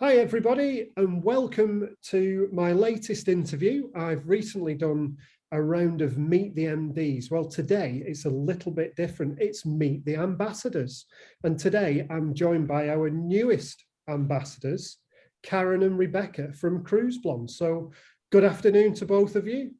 Hi everybody and welcome to my latest interview. I've recently done a round of Meet the MDs. Well, today it's a little bit different. It's Meet the Ambassadors. And today I'm joined by our newest ambassadors, Karen and Rebecca from Cruise Blonde. So good afternoon to both of you.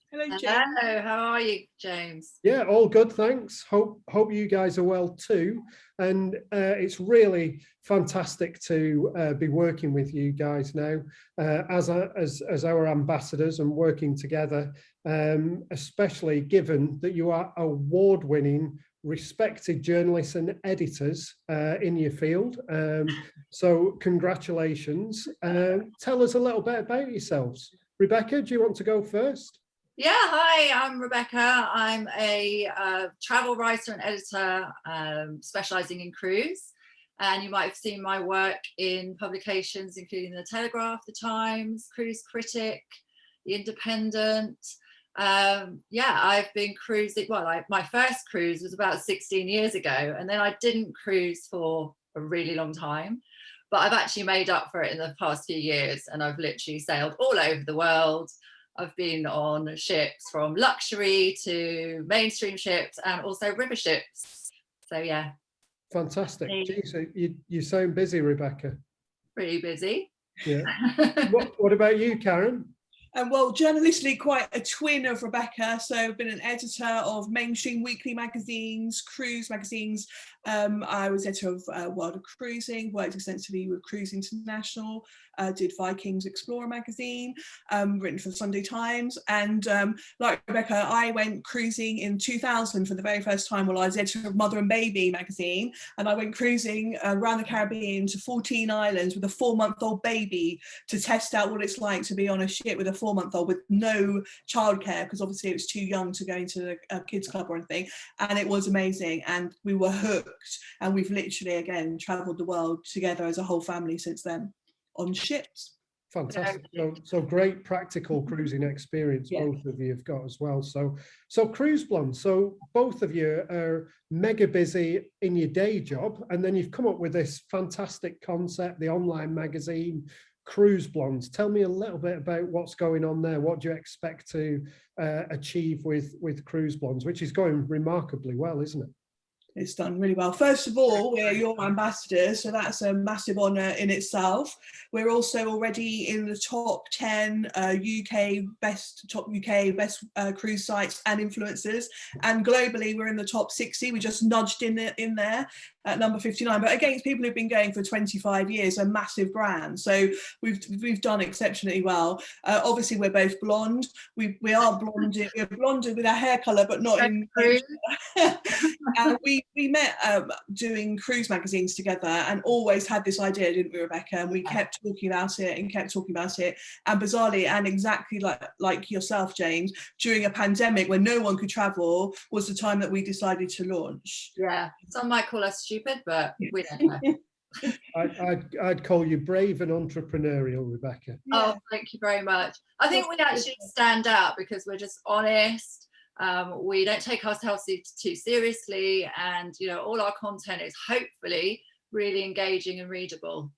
Hello, James. Hello, how are you, James? Yeah, all good, thanks. Hope you guys are well too. And it's really fantastic to be working with you guys now as our ambassadors and working together, especially given that you are award-winning, respected journalists and editors in your field. So congratulations. Tell us a little bit about yourselves. Rebecca, do you want to go first? Yeah, hi, I'm Rebecca. I'm a travel writer and editor specialising in cruise. And you might have seen my work in publications including The Telegraph, The Times, Cruise Critic, The Independent. Yeah, I've been cruising, well, my first cruise was about 16 years ago, and then I didn't cruise for a really long time. But I've actually made up for it in the past few years, and I've literally sailed all over the world. I've been on ships from luxury to mainstream ships and also river ships. So yeah. Fantastic. Geez, so you sound busy, Rebecca. Pretty busy. Yeah. What about you, Karen? Well, journalistically quite a twin of Rebecca. So I've been an editor of mainstream weekly magazines, cruise magazines. I was editor of World of Cruising, worked extensively with Cruise International, did Vikings Explorer magazine, written for the Sunday Times. And like Rebecca, I went cruising in 2000 for the very first time while I was editor of Mother and Baby magazine. And I went cruising around the Caribbean to 14 islands with a 4-month-old baby to test out what it's like to be on a ship with a 4-month-old with no childcare, because obviously it was too young to go into a kids club or anything. And it was amazing. And we were hooked. And we've literally, again, traveled the world together as a whole family since then on ships. Fantastic. So great practical cruising experience, yeah. Both of you have got as well. So Cruise Blonde, so both of you are mega busy in your day job, and then you've come up with this fantastic concept, the online magazine, Cruise Blondes. Tell me a little bit about what's going on there. What do you expect to achieve with Cruise Blondes, which is going remarkably well, isn't it? It's done really well. First of all, we're your ambassadors, so that's a massive honour in itself. We're also already in the top 10 top UK best cruise sites and influencers, and globally we're in the top 60. We just nudged in there at number 59, but against people who've been going for 25 years, a massive brand. So we've done exceptionally well. Obviously, we're both blonde. We are blonde. We're blonde with our hair colour, but not in. And we met doing cruise magazines together and always had this idea, didn't we, Rebecca? And we kept talking about it and kept talking about it. And bizarrely, and exactly like yourself, James, during a pandemic when no one could travel was the time that we decided to launch. Yeah, some might call us stupid, but we don't know. I'd call you brave and entrepreneurial, Rebecca. Yeah. Oh, thank you very much. I think we actually stand out because we're just honest. We don't take ourselves too seriously, and all our content is hopefully really engaging and readable.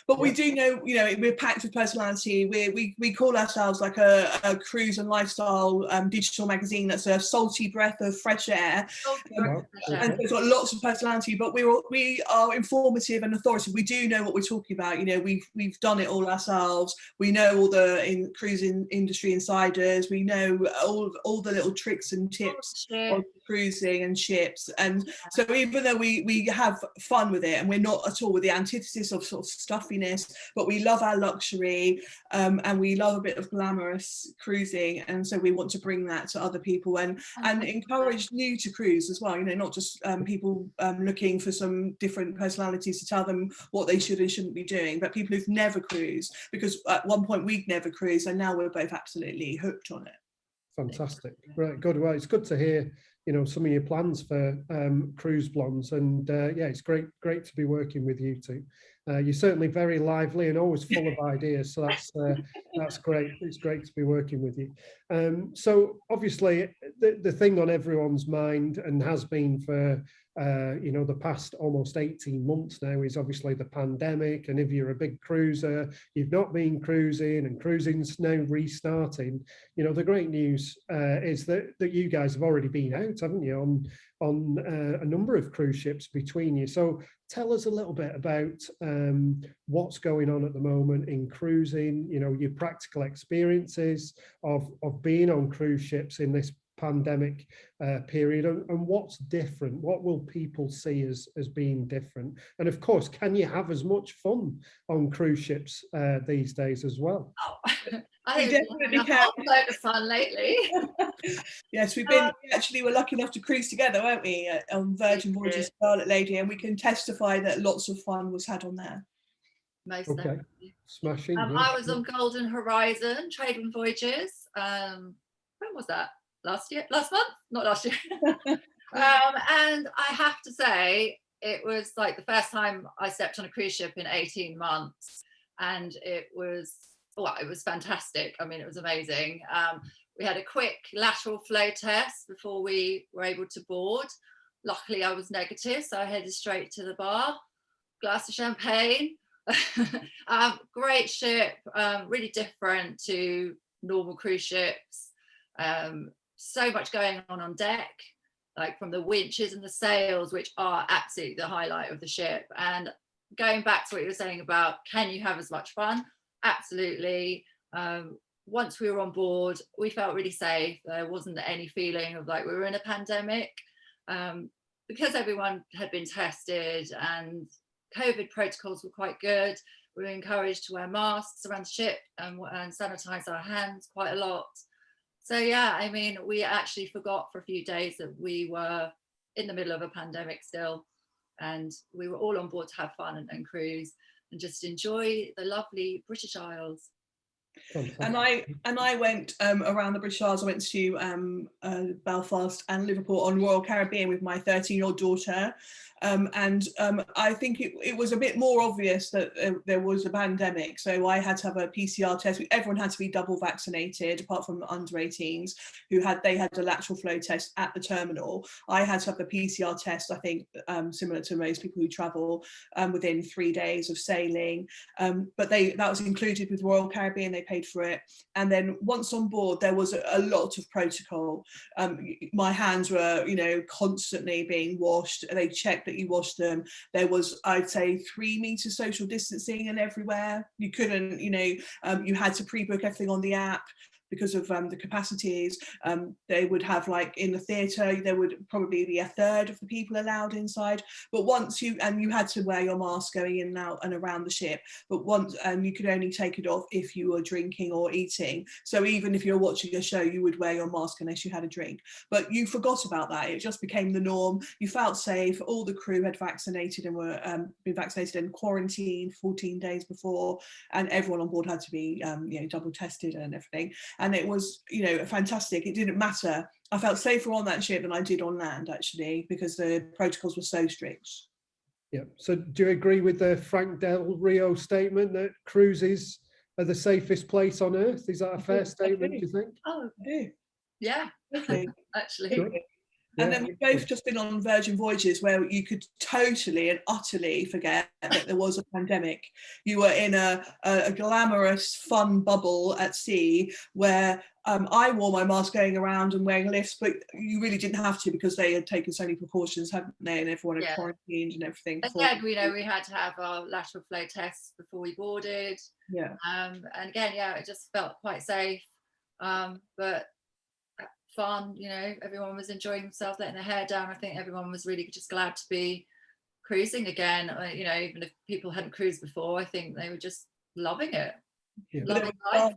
But we do know, we're packed with personality. We call ourselves like a cruise and lifestyle digital magazine that's a salty breath of fresh air. And it's got lots of personality, but we are informative and authoritative. We do know what we're talking about. We've done it all ourselves. We know all the cruising industry insiders. We know all the little tricks and tips on cruising and ships. And so even though we have fun with it, and we're not at all with the antithesis of sort of stuffiness, but we love our luxury, and we love a bit of glamorous cruising, and so we want to bring that to other people and encourage new to cruise as well, not just people looking for some different personalities to tell them what they should and shouldn't be doing, but people who've never cruised, because at one point we'd never cruised and now we're both absolutely hooked on it. Fantastic. Right, good. Well, it's good to hear some of your plans for Cruise Blondes, and yeah, it's great to be working with you two. You're certainly very lively and always full of ideas, so that's great. It's great to be working with you. So obviously, the thing on everyone's mind, and has been for you know, the past almost 18 months now, is obviously the pandemic. And if you're a big cruiser, you've not been cruising, and cruising's now restarting. You know, the great news is that you guys have already been out, haven't you, on a number of cruise ships between you. So tell us a little bit about what's going on at the moment in cruising, you know, your practical experiences of being on cruise ships in this pandemic period, and what's different. What will people see as being different? And of course, can you have as much fun on cruise ships these days as well? Oh, I definitely had a whole load of fun lately. Yes, we actually were lucky enough to cruise together, weren't we, on Virgin Voyages Scarlet Lady, and we can testify that lots of fun was had on there. Most okay, definitely. smashing. Yeah. I was on Golden Horizon Trading Voyages. When was that? Last month? Not last year. And I have to say, it was like the first time I stepped on a cruise ship in 18 months, and it was fantastic. I mean, it was amazing. We had a quick lateral flow test before we were able to board. Luckily, I was negative, so I headed straight to the bar, glass of champagne. Great ship, really different to normal cruise ships. So much going on deck, like from the winches and the sails, which are absolutely the highlight of the ship. And going back to what you were saying about, can you have as much fun? Absolutely. Once we were on board, we felt really safe. There wasn't any feeling of like we were in a pandemic, because everyone had been tested and COVID protocols were quite good. We were encouraged to wear masks around the ship and sanitize our hands quite a lot. So yeah, I mean, we actually forgot for a few days that we were in the middle of a pandemic still, and we were all on board to have fun and cruise and just enjoy the lovely British Isles. And I went around the British Isles. I went to Belfast and Liverpool on Royal Caribbean with my 13-year-old daughter. I think it was a bit more obvious that there was a pandemic. So I had to have a PCR test. Everyone had to be double vaccinated, apart from under 18s who had a lateral flow test at the terminal. I had to have a PCR test, I think, similar to most people who travel, within 3 days of sailing. But that was included with Royal Caribbean. They paid for it. And then once on board, there was a lot of protocol. My hands were, constantly being washed. They checked that you washed them. There was, I'd say, 3 meters social distancing and everywhere. You couldn't, you had to pre-book everything on the app because of the capacities. They would have, like, in the theatre, there would probably be a third of the people allowed inside. But once you had to wear your mask going in and out and around the ship. But once, you could only take it off if you were drinking or eating. So even if you're watching a show, you would wear your mask unless you had a drink. But you forgot about that. It just became the norm. You felt safe. All the crew had vaccinated and were been vaccinated and quarantined 14 days before, and everyone on board had to be double tested and everything. And it was, fantastic. It didn't matter. I felt safer on that ship than I did on land, actually, because the protocols were so strict. Yeah. So do you agree with the Frank Del Rio statement that cruises are the safest place on earth? Is that a fair statement, do you think? Oh, I do. Yeah, actually. Good. And then we've both just been on Virgin Voyages where you could totally and utterly forget that there was a pandemic. You were in a glamorous, fun bubble at sea where I wore my mask going around and wearing lifts, but you really didn't have to because they had taken so many precautions, hadn't they? And everyone had quarantined and everything. Again, we had to have our lateral flow tests before we boarded. Yeah. And again, it just felt quite safe. But fun, everyone was enjoying themselves, letting their hair down. I think everyone was really just glad to be cruising again. Even if people hadn't cruised before, I think they were just loving it. Yeah. Loving life.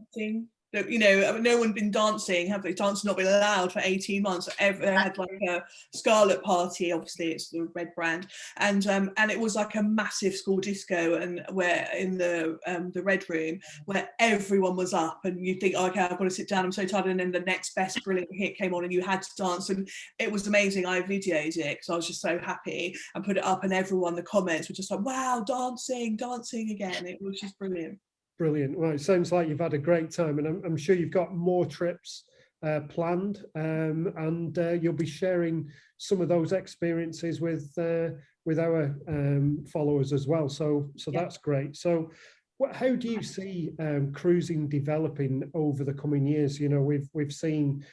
You know, no one been dancing, have they? Dancing not been allowed for 18 months. They had like a Scarlet Party, obviously it's the red brand, and it was like a massive school disco, and where in the red room where everyone was up, and you think, oh, okay, I've got to sit down, I'm so tired, and then the next best brilliant hit came on, and you had to dance, and it was amazing. I videoed it because I was just so happy and put it up, and everyone, the comments were just like, wow, dancing again. It was just brilliant. Brilliant. Well, it sounds like you've had a great time, and I'm sure you've got more trips planned, and you'll be sharing some of those experiences with our followers as well. So that's great. So how do you see cruising developing over the coming years? You know, we've seen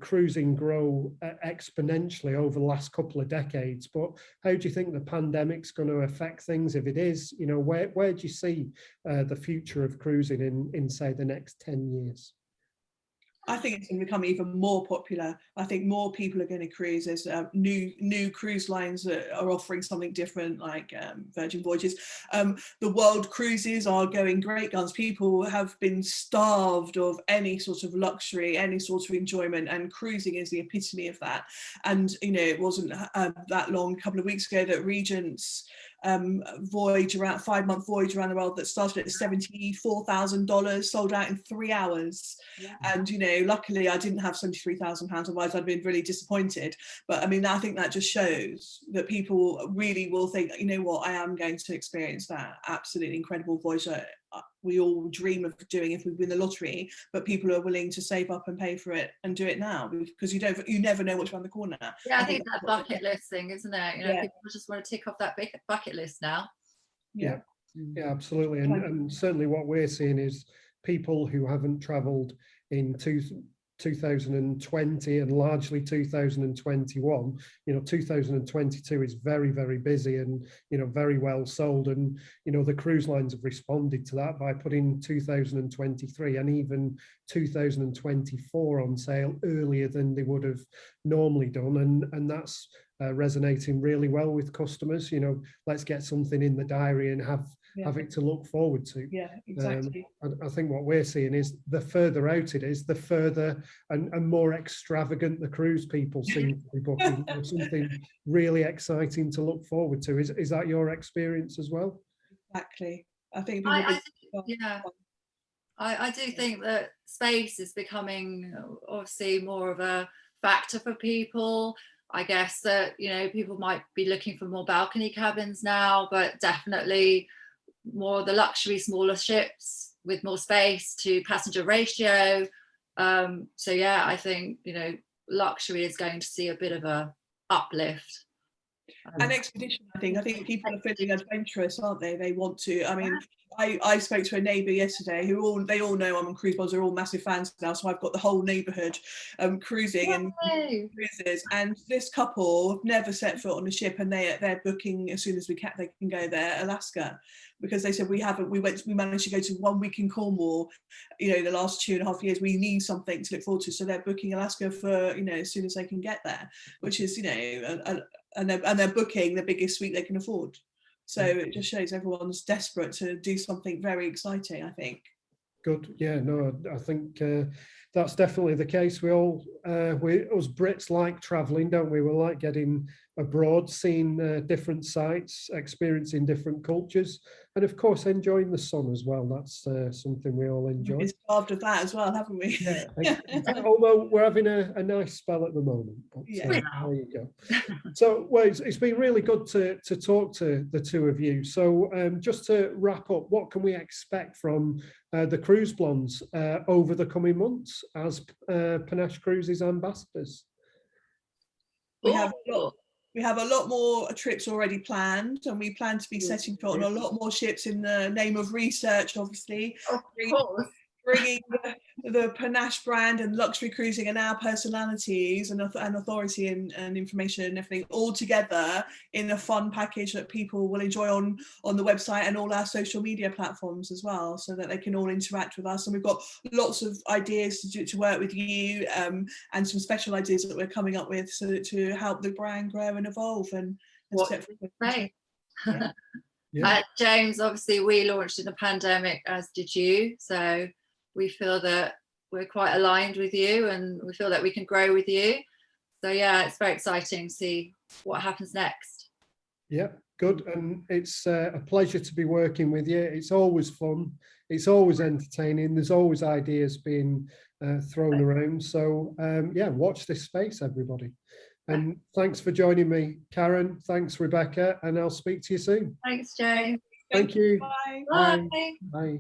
cruising grow exponentially over the last couple of decades, but how do you think the pandemic's going to affect things? If it is, you know, where do you see the future of cruising in say the next 10 years? I think it's going to become even more popular. I think more people are going to cruise. There's new cruise lines that are offering something different, like Virgin Voyages. The world cruises are going great guns. People have been starved of any sort of luxury, any sort of enjoyment, and cruising is the epitome of that. And, you know, it wasn't that long, a couple of weeks ago, that Regent's voyage, around 5-month voyage around the world, that started at $74,000, sold out in 3 hours. Yeah. And, you know, luckily I didn't have £73,000, otherwise I'd been really disappointed. But I mean, I think that just shows that people really will think, you know what, I am going to experience that absolutely incredible voyage that we all dream of doing if we win the lottery, but people are willing to save up and pay for it and do it now, because you never know what's around the corner. Yeah, I think it's that bucket list thing, isn't it? You know, Yeah. people just want to tick off that big bucket list now. Yeah, absolutely. And certainly what we're seeing is people who haven't traveled in 2020 and largely 2021, you know, 2022 is very, very busy and, you know, very well sold. And, you know, the cruise lines have responded to that by putting 2023 and even 2024 on sale earlier than they would have normally done. And that's resonating really well with customers. You know, let's get something in the diary and have it to look forward to. Yeah, exactly. I think what we're seeing is the further out it is, the further and more extravagant the cruise people seem to be booking. Something really exciting to look forward to. Is that your experience as well? Exactly. I think I do think that space is becoming obviously more of a factor for people. I guess that, you know, people might be looking for more balcony cabins now, but definitely more the luxury smaller ships with more space to passenger ratio. So yeah, I think, you know, luxury is going to see a bit of a uplift. And expedition, I think people are feeling adventurous, aren't they? They want to. I mean, I spoke to a neighbour yesterday who they all know I'm on cruise boats. They're all massive fans now, so I've got the whole neighbourhood cruising and cruises. And this couple have never set foot on a ship, and they're booking as soon as they can go there, Alaska, because they said we managed to go to 1 week in Cornwall, you know, the last 2.5 years. We need something to look forward to, so they're booking Alaska for, you know, as soon as they can get there, which is, you know, and they're booking the biggest suite they can afford. So it just shows everyone's desperate to do something very exciting, I think. Good. Yeah, no, I think that's definitely the case. We us Brits like traveling, don't we? We like getting abroad, seeing different sites, experiencing different cultures, and of course enjoying the sun as well. That's something we all enjoy. We've starved of that as well, haven't we? Yeah. Although we're having a nice spell at the moment. But, there you go. So, well, it's been really good to talk to the two of you. So, just to wrap up, what can we expect from the Cruise Blondes over the coming months as Panache Cruises ambassadors? We have a lot more trips already planned, and we plan to be setting foot on a lot more ships in the name of research, obviously. Of course. Bringing the Panache brand and luxury cruising and our personalities and authority and information and everything all together in a fun package that people will enjoy on the website and all our social media platforms as well, so that they can all interact with us. And we've got lots of ideas to work with you, and some special ideas that we're coming up with, so to help the brand grow and evolve. And Right. Yeah. James, obviously we launched in the pandemic, as did you. So we feel that we're quite aligned with you, and we feel that we can grow with you. So yeah, it's very exciting to see what happens next. Yeah, good. And it's a pleasure to be working with you. It's always fun. It's always entertaining. There's always ideas being thrown around. So yeah, watch this space, everybody. And thanks for joining me, Karen. Thanks, Rebecca. And I'll speak to you soon. Thanks, Jane. Thank you. Bye. Bye. Bye. Bye.